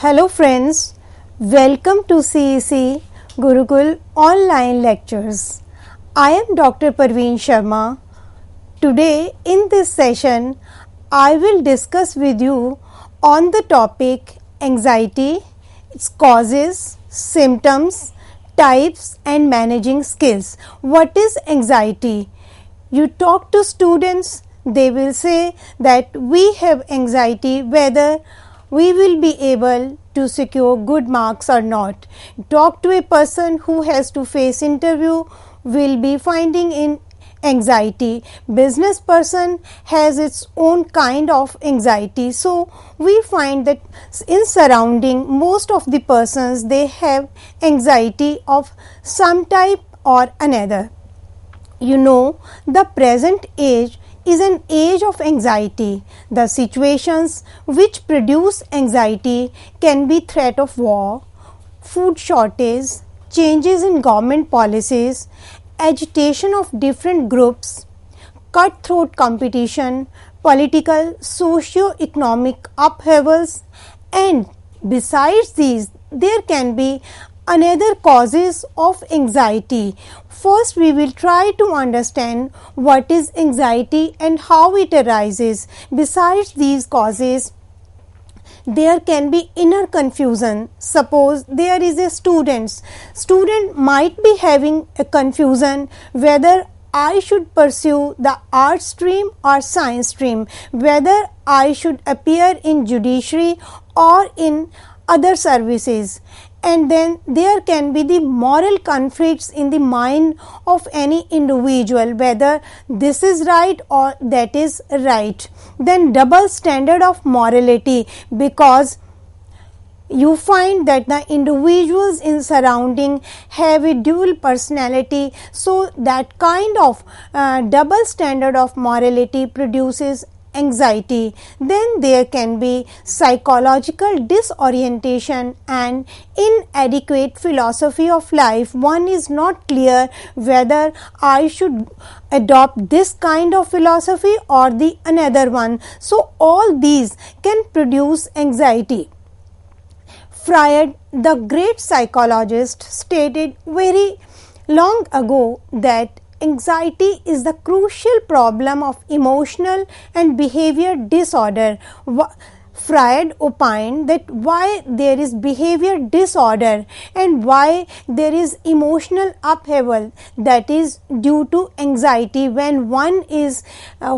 Hello friends, welcome to CEC Gurukul online lectures. I am Dr. Parveen Sharma. Today in this session, I will discuss with you on the topic anxiety, its causes, symptoms, types and managing skills. What is anxiety? You talk to students, they will say that we have anxiety whether we will be able to secure good marks or not. Talk to a person who has to face interview, will be finding in anxiety. Business person has its own kind of anxiety. So we find that in surrounding most of the persons, they have anxiety of some type or another. You know, the present age is an age of anxiety. The situations which produce anxiety can be threat of war, food shortage, changes in government policies, agitation of different groups, cutthroat competition, political, socio-economic upheavals, and besides these, there can be another causes of anxiety. First, we will try to understand what is anxiety and how it arises. Besides these causes, there can be inner confusion. Suppose there is a student might be having a confusion whether I should pursue the art stream or science stream, whether I should appear in judiciary or in other services. And then there can be the moral conflicts in the mind of any individual, whether this is right or that is right. Then double standard of morality, because you find that the individuals in surrounding have a dual personality, so that kind of double standard of morality produces anxiety. Then there can be psychological disorientation and inadequate philosophy of life. One is not clear whether I should adopt this kind of philosophy or the another one. So all these can produce anxiety. Freud, the great psychologist, stated very long ago that anxiety is the crucial problem of emotional and behavior disorder. Freud opined that why there is behavior disorder and why there is emotional upheaval, that is due to anxiety. When one is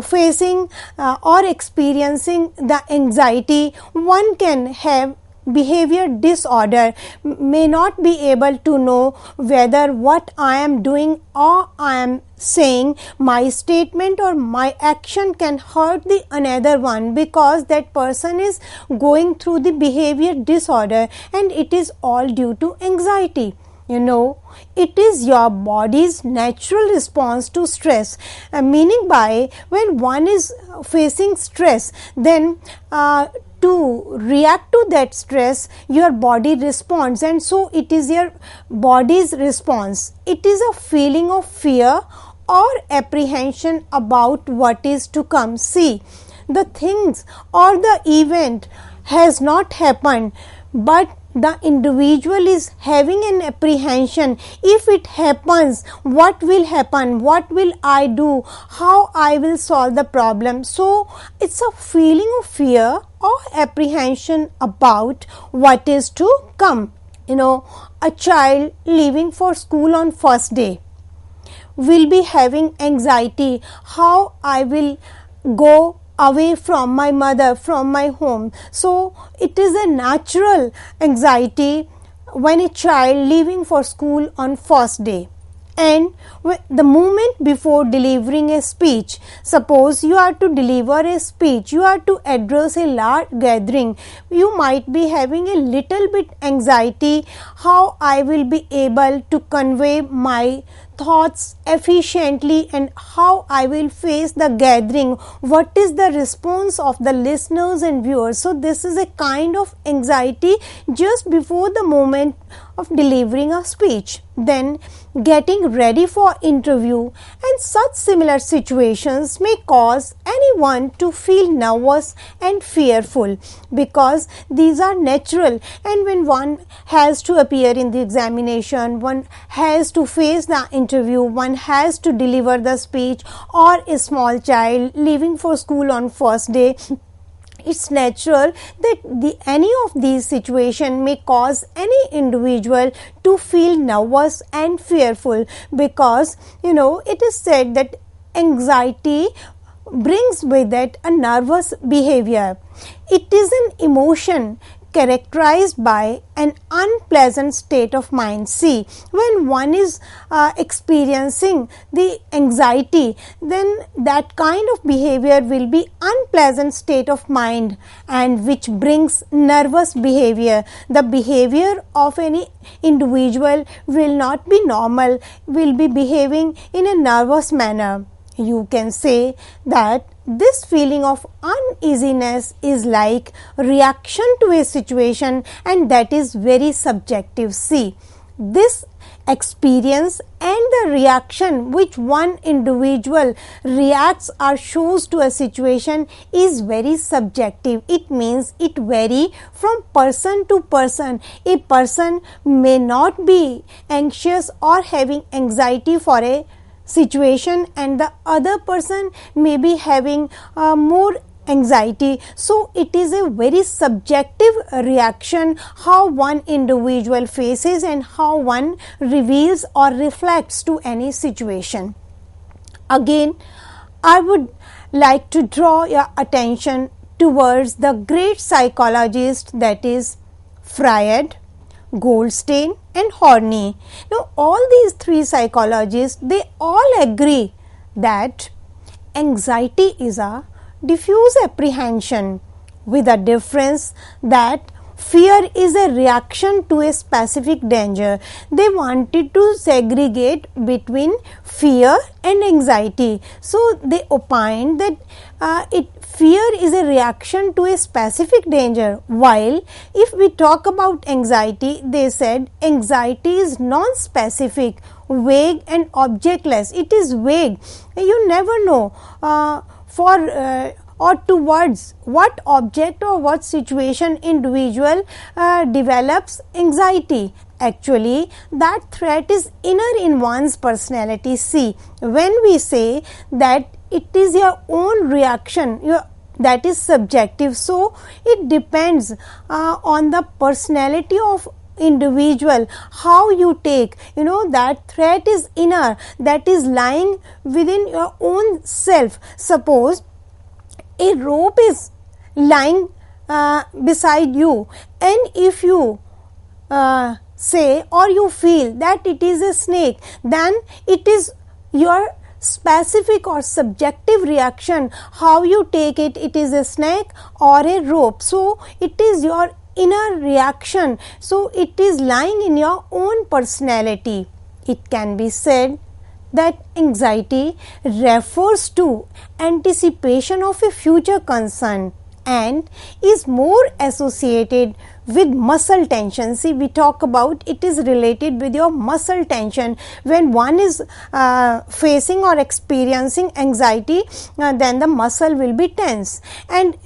facing or experiencing the anxiety, one can have behavior disorder, may not be able to know whether what I am doing or I am saying, my statement or my action can hurt the another one, because that person is going through the behavior disorder, and it is all due to anxiety. You know, it is your body's natural response to stress, meaning by when one is facing stress, then to react to that stress, your body responds, and so it is your body's response. It is a feeling of fear or apprehension about what is to come. See, the things or the event has not happened, but the individual is having an apprehension. If it happens, what will happen? What will I do? How I will solve the problem? So it's a feeling of fear or apprehension about what is to come. You know, a child leaving for school on first day will be having anxiety, how I will go away from my mother, from my home. So it is a natural anxiety when a child leaving for school on first day. And the moment before delivering a speech, suppose you are to deliver a speech, you are to address a large gathering, you might be having a little bit anxiety, how I will be able to convey my thoughts efficiently and how I will face the gathering, what is the response of the listeners and viewers. So this is a kind of anxiety just before the moment of delivering a speech. Then getting ready for interview, and such similar situations may cause anyone to feel nervous and fearful, because these are natural, and when one has to appear in the examination, one has to face the interview, one has to deliver the speech, or a small child leaving for school on first day, it's natural that any of these situations may cause any individual to feel nervous and fearful, because it is said that anxiety brings with it a nervous behavior. It is an emotion characterized by an unpleasant state of mind. See, when one is experiencing the anxiety, then that kind of behavior will be unpleasant state of mind, and which brings nervous behavior. The behavior of any individual will not be normal, will be behaving in a nervous manner. You can say that this feeling of uneasiness is like reaction to a situation, and that is very subjective. See, this experience and the reaction which one individual reacts or shows to a situation is very subjective. It means it varies from person to person. A person may not be anxious or having anxiety for a situation, and the other person may be having more anxiety. So it is a very subjective reaction how one individual faces and how one reveals or reflects to any situation. Again, I would like to draw your attention towards the great psychologist, that is Freud, Goldstein and Horney. Now all these three psychologists, they all agree that anxiety is a diffuse apprehension, with a difference that fear is a reaction to a specific danger. They wanted to segregate between fear and anxiety. So they opined that fear is a reaction to a specific danger, while if we talk about anxiety, they said anxiety is non-specific, vague and objectless. It is vague. You never know or towards what object or what situation individual develops anxiety. Actually, that threat is inner in one's personality. See, when we say that it is your own reaction, that is subjective. So it depends on the personality of individual, how you take, that threat is inner, that is lying within your own self. Suppose a rope is lying beside you, and if you say or you feel that it is a snake, then it is your specific or subjective reaction how you take it. It is a snake or a rope. So it is your inner reaction. So it is lying in your own personality. It can be said that anxiety refers to anticipation of a future concern and is more associated with muscle tension. See, we talk about it is related with your muscle tension. When one is facing or experiencing anxiety, then the muscle will be tense, and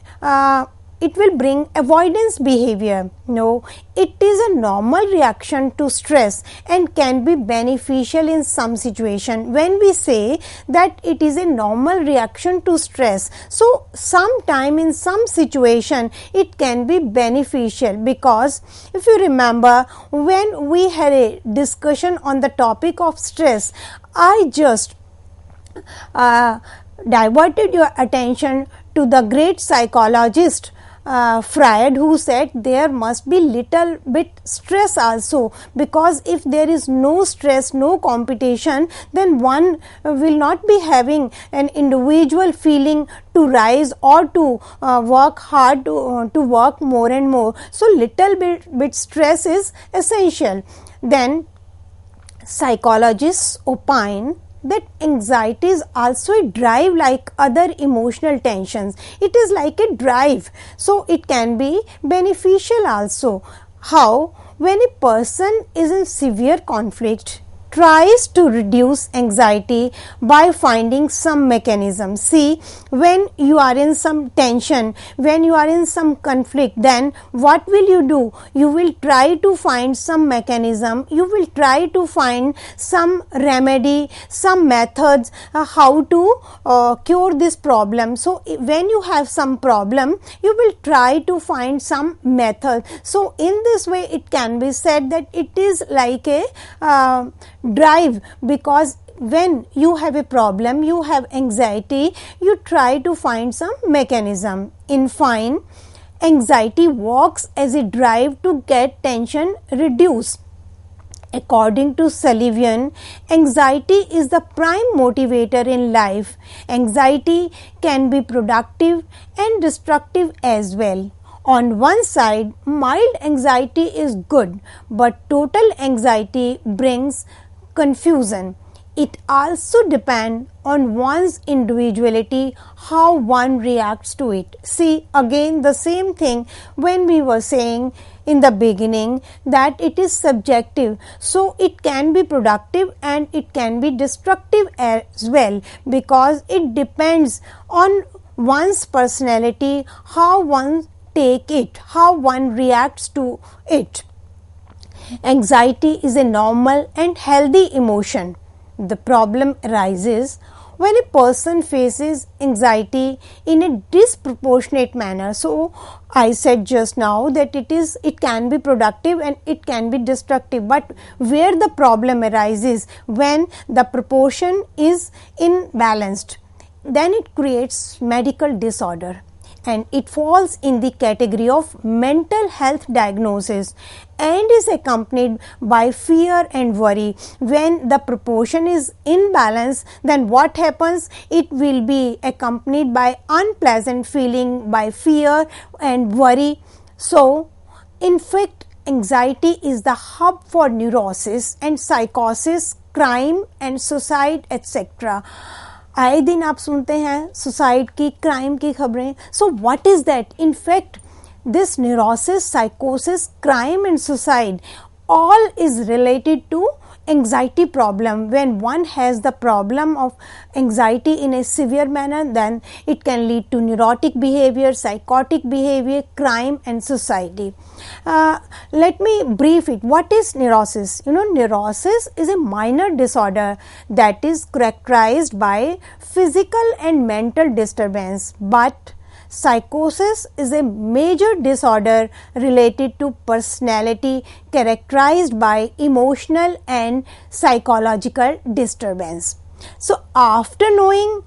it will bring avoidance behavior. No, it is a normal reaction to stress and can be beneficial in some situation. When we say that it is a normal reaction to stress, so sometime in some situation it can be beneficial, because if you remember, when we had a discussion on the topic of stress, I just diverted your attention to the great psychologist Freud, who said there must be little bit stress also, because if there is no stress, no competition, then one will not be having an individual feeling to rise or to work hard, to work more and more. So little bit stress is essential. Then Psychologists opine that anxiety is also a drive like other emotional tensions. It is like a drive, so it can be beneficial also. How? When a person is in severe conflict, tries to reduce anxiety by finding some mechanism. See, when you are in some tension, when you are in some conflict, then what will you do? You will try to find some mechanism, you will try to find some remedy, some methods how to cure this problem. So when you have some problem, you will try to find some method. So in this way it can be said that it is like a drive, because when you have a problem, you have anxiety, you try to find some mechanism. In fine, anxiety works as a drive to get tension reduced. According to Sullivan, anxiety is the prime motivator in life. Anxiety can be productive and destructive as well. On one side, mild anxiety is good, but total anxiety brings confusion. It also depends on one's individuality, how one reacts to it. See, again the same thing when we were saying in the beginning that it is subjective. So it can be productive and it can be destructive as well, because it depends on one's personality, how one take it, how one reacts to it. Anxiety is a normal and healthy emotion. The problem arises when a person faces anxiety in a disproportionate manner. So I said just now that it can be productive and it can be destructive, but where the problem arises, when the proportion is imbalanced, then it creates medical disorder, and it falls in the category of mental health diagnosis and is accompanied by fear and worry. When the proportion is imbalanced, then what happens? It will be accompanied by unpleasant feeling, by fear and worry. So, in fact, anxiety is the hub for neurosis and psychosis, crime and suicide, etc. आए दिन आप सुनते हैं suicide की, crime की खबरें. So what is that? In fact this neurosis, साइकोसिस, crime and suicide all is related to anxiety problem. When one has the problem of anxiety in a severe manner, then it can lead to neurotic behavior, psychotic behavior, crime and suicide. Let me brief it. What is neurosis? Neurosis is a minor disorder that is characterized by physical and mental disturbance, but psychosis is a major disorder related to personality characterized by emotional and psychological disturbance. So, after knowing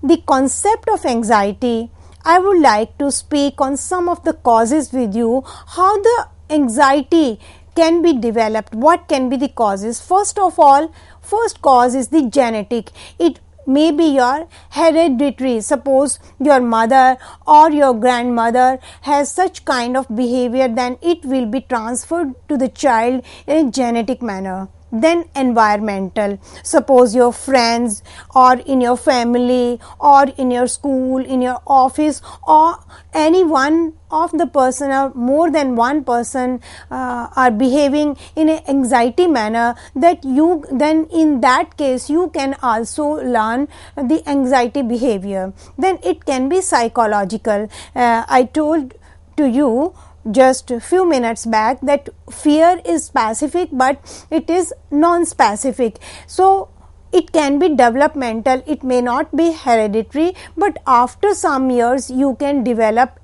the concept of anxiety, I would like to speak on some of the causes with you, how the anxiety can be developed, what can be the causes. First of all, first cause is the genetic. It may be your hereditary. Suppose your mother or your grandmother has such kind of behavior, then it will be transferred to the child in a genetic manner. Then environmental. Suppose your friends or in your family or in your school, in your office, or any one of the person or more than one person are behaving in an anxiety manner, that you then in that case you can also learn the anxiety behavior. Then it can be psychological. I told to you just a few minutes back that fear is specific but it is non-specific. So it can be developmental, it may not be hereditary, but after some years you can develop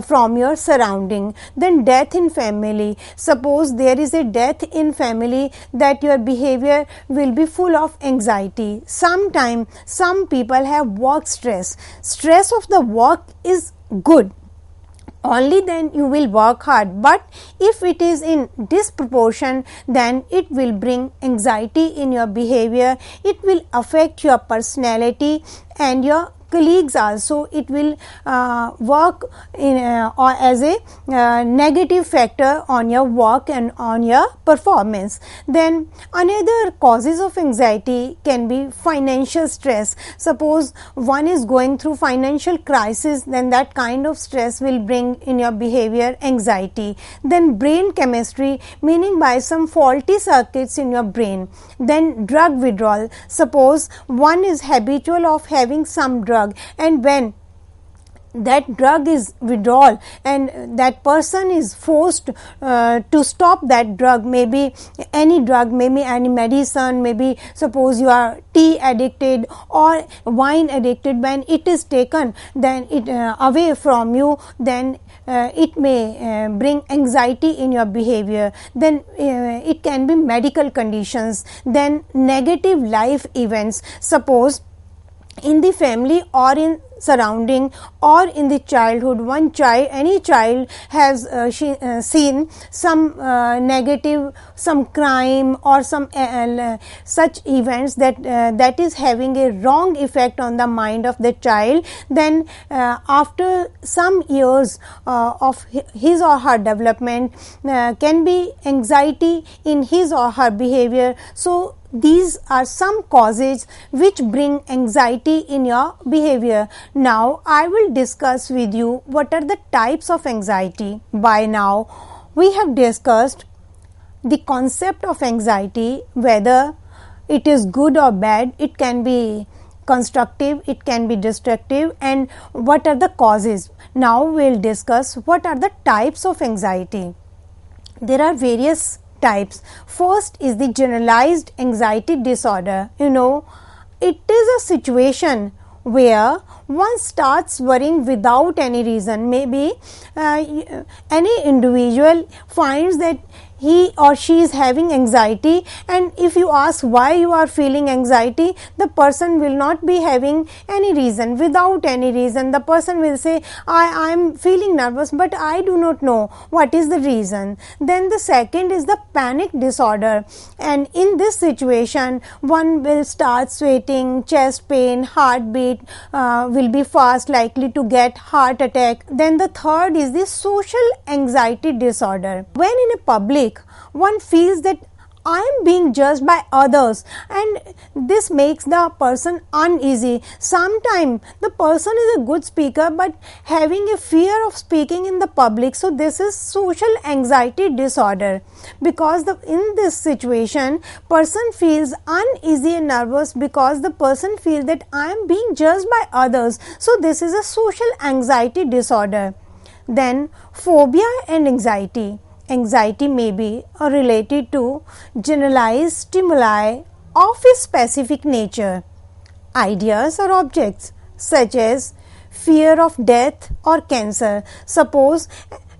from your surrounding. Then death in family. Suppose there is a death in family, that your behavior will be full of anxiety. Sometimes some people have work stress. Stress of the work is good, only then you will work hard, but if it is in disproportion, then it will bring anxiety in your behavior, it will affect your personality and your colleagues also, it will work in or as a negative factor on your work and on your performance. Then another causes of anxiety can be financial stress. Suppose one is going through financial crisis, then that kind of stress will bring in your behavior anxiety. Then brain chemistry, meaning by some faulty circuits in your brain. Then drug withdrawal. Suppose one is habitual of having some drug, and when that drug is withdrawal and that person is forced to stop that drug, maybe any drug, maybe any medicine, maybe suppose you are tea addicted or wine addicted, when it is taken then it away from you, then it may bring anxiety in your behavior. Then it can be medical conditions. Then negative life events. Suppose in the family or in surrounding or in the childhood, any child has seen some negative, some crime or some such events that is having a wrong effect on the mind of the child. Then after some years of his or her development, can be anxiety in his or her behavior. So these are some causes which bring anxiety in your behavior. Now I will discuss with you what are the types of anxiety. By now we have discussed the concept of anxiety, whether it is good or bad, it can be constructive, it can be destructive, and what are the causes. Now we will discuss what are the types of anxiety. There are various types. First is the generalized anxiety disorder. It is a situation where one starts worrying without any reason. Maybe any individual finds that he or she is having anxiety, and if you ask why you are feeling anxiety, the person will not be having any reason. Without any reason, the person will say, I am feeling nervous, but I do not know what is the reason. Then the second is the panic disorder, and in this situation one will start sweating, chest pain, heartbeat will be fast, likely to get heart attack. Then the third is the social anxiety disorder. When in a public, one feels that I am being judged by others, and this makes the person uneasy. Sometimes the person is a good speaker but having a fear of speaking in the public. So this is social anxiety disorder, because in this situation person feels uneasy and nervous because the person feels that I am being judged by others. So this is a social anxiety disorder. Then phobia and anxiety. Anxiety may be related to generalized stimuli of a specific nature, ideas or objects such as fear of death or cancer. Suppose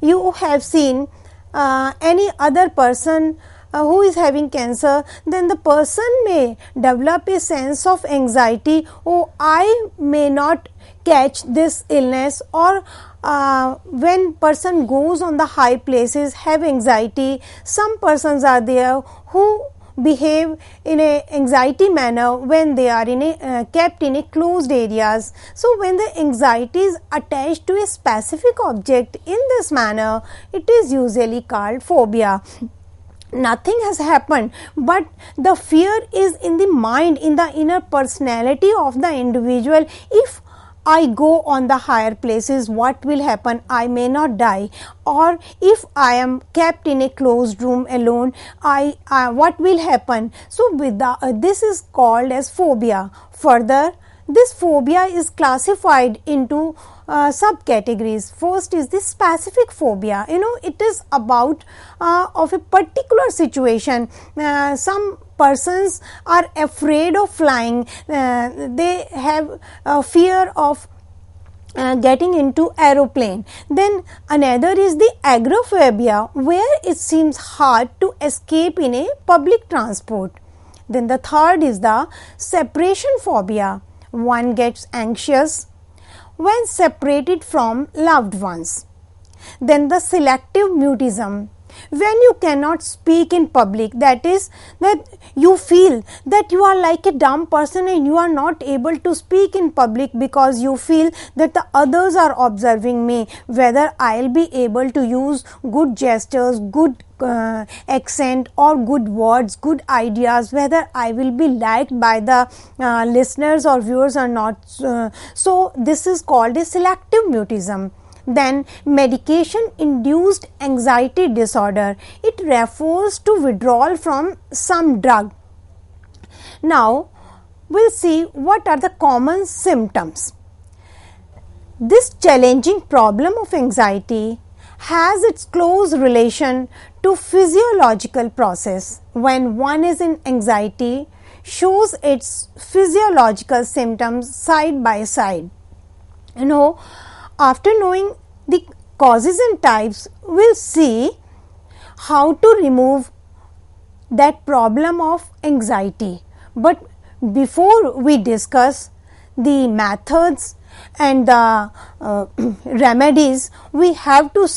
you have seen any other person who is having cancer, then the person may develop a sense of anxiety, oh, I may not catch this illness, or when person goes on the high places, have anxiety. Some persons are there who behave in a anxiety manner when they are in a kept in a closed areas. So when the anxiety is attached to a specific object in this manner, it is usually called phobia. Nothing has happened, but the fear is in the mind, in the inner personality of the individual. If I go on the higher places, what will happen? I may not die. Or if I am kept in a closed room alone, what will happen? So this is called as phobia. Further, this phobia is classified into subcategories. First is the specific phobia. It is about of a particular situation. Some persons are afraid of flying. They have a fear of getting into aeroplane. Then another is the agoraphobia, where it seems hard to escape in a public transport. Then the third is the separation phobia. One gets anxious when separated from loved ones. Then the selective mutism. when you cannot speak in public, that is that you feel that you are like a dumb person and you are not able to speak in public because you feel that the others are observing me, whether I will be able to use good gestures, good accent or good words, good ideas, whether I will be liked by the listeners or viewers or not. So this is called a selective mutism. Then medication induced anxiety disorder, it refers to withdrawal from some drug. Now we'll see what are the common symptoms. This challenging problem of anxiety has its close relation to physiological process. When one is in anxiety, shows its physiological symptoms side by side. After knowing the causes and types, we'll see how to remove that problem of anxiety. But before we discuss the methods and the remedies, we have to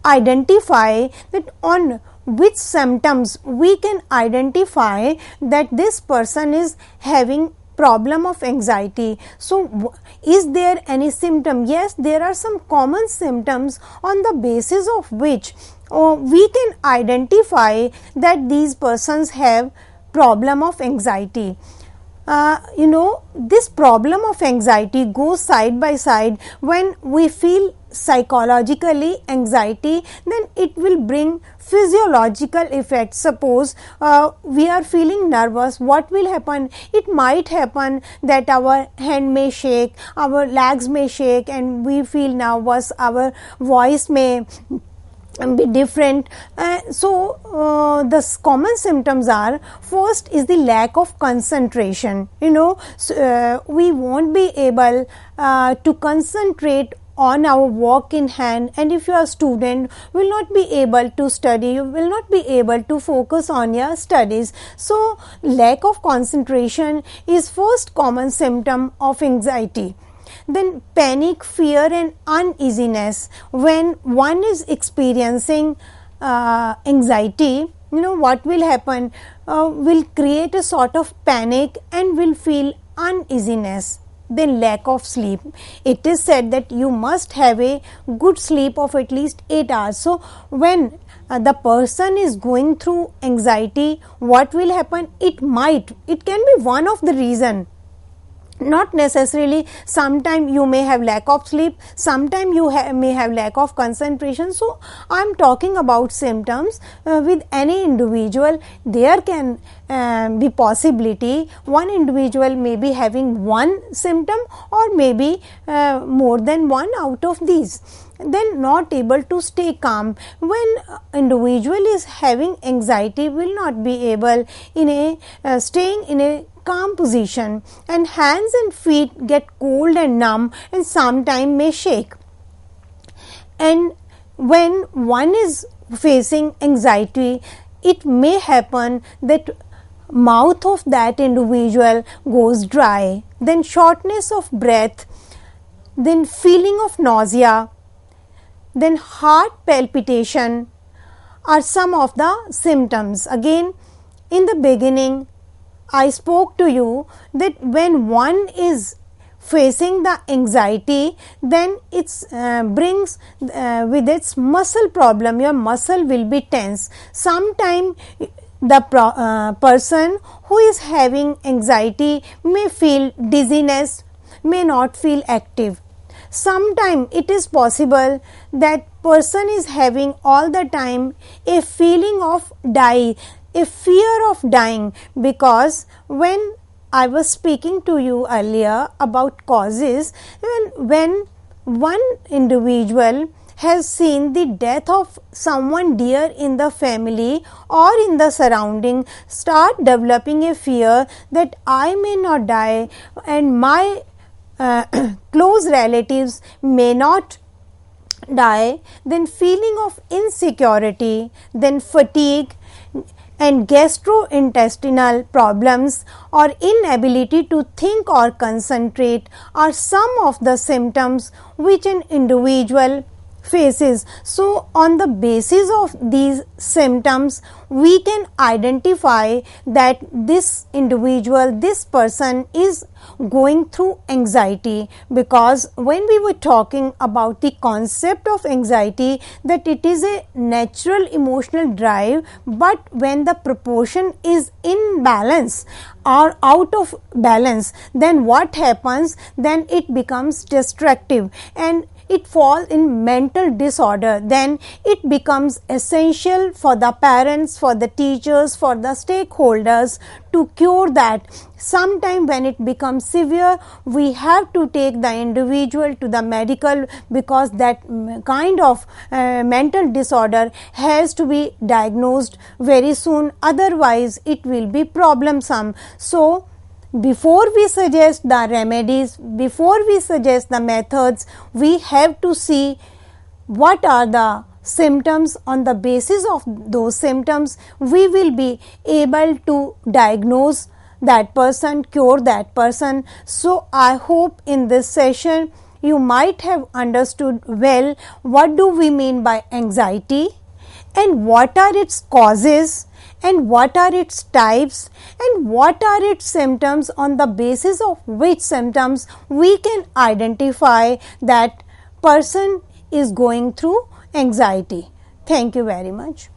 identify that on which symptoms we can identify that this person is having problem of anxiety. So is there any symptom? Yes, there are some common symptoms on the basis of which we can identify that these persons have problem of anxiety. This problem of anxiety goes side by side. When we feel psychologically anxiety, then it will bring physiological effects. Suppose we are feeling nervous, what will happen? It might happen that our hand may shake, our legs may shake, and we feel nervous, our voice may be different. The common symptoms are, first is the lack of concentration. We won't be able to concentrate on our work in hand, and if you are a student, will not be able to study, you will not be able to focus on your studies. So lack of concentration is first common symptom of anxiety. Then panic, fear and uneasiness. When one is experiencing anxiety, what will happen? Will create a sort of panic and will feel uneasiness. Then lack of sleep. It is said that you must have a good sleep of at least 8 hours. So when the person is going through anxiety, what will happen? It can be one of the reason. Not necessarily, sometime you may have lack of sleep, sometime you may have lack of concentration. So I am talking about symptoms with any individual. There can be possibility one individual may be having one symptom or maybe more than one out of these. Then not able to stay calm. When individual is having anxiety, will not be able in a staying in a calm position, and hands and feet get cold and numb and sometimes may shake. And when one is facing anxiety, it may happen that mouth of that individual goes dry, then shortness of breath, then feeling of nausea, then heart palpitation are some of the symptoms. Again, in the beginning I spoke to you that when one is facing the anxiety, then it brings with its muscle problem. Your muscle will be tense. Sometime the person who is having anxiety may feel dizziness, may not feel active. Sometime it is possible that person is having all the time a feeling of a fear of dying, because when I was speaking to you earlier about causes, when one individual has seen the death of someone dear in the family or in the surrounding, start developing a fear that I may not die and my close relatives may not die, then feeling of insecurity, then fatigue and gastrointestinal problems or inability to think or concentrate are some of the symptoms which an individual faces. So on the basis of these symptoms, we can identify that this individual, this person is going through anxiety, because when we were talking about the concept of anxiety, that it is a natural emotional drive, but when the proportion is in balance or out of balance, then what happens? Then it becomes destructive and it falls in mental disorder. Then it becomes essential for the parents, for the teachers, for the stakeholders to cure that. Sometime when it becomes severe, we have to take the individual to the medical, because that kind of mental disorder has to be diagnosed very soon, otherwise it will be problemsome. So before we suggest the remedies, before we suggest the methods, we have to see what are the symptoms. On the basis of those symptoms, we will be able to diagnose that person, cure that person. So I hope in this session you might have understood well what do we mean by anxiety, and what are its causes, and what are its types, and what are its symptoms, on the basis of which symptoms we can identify that person is going through anxiety. Thank you very much.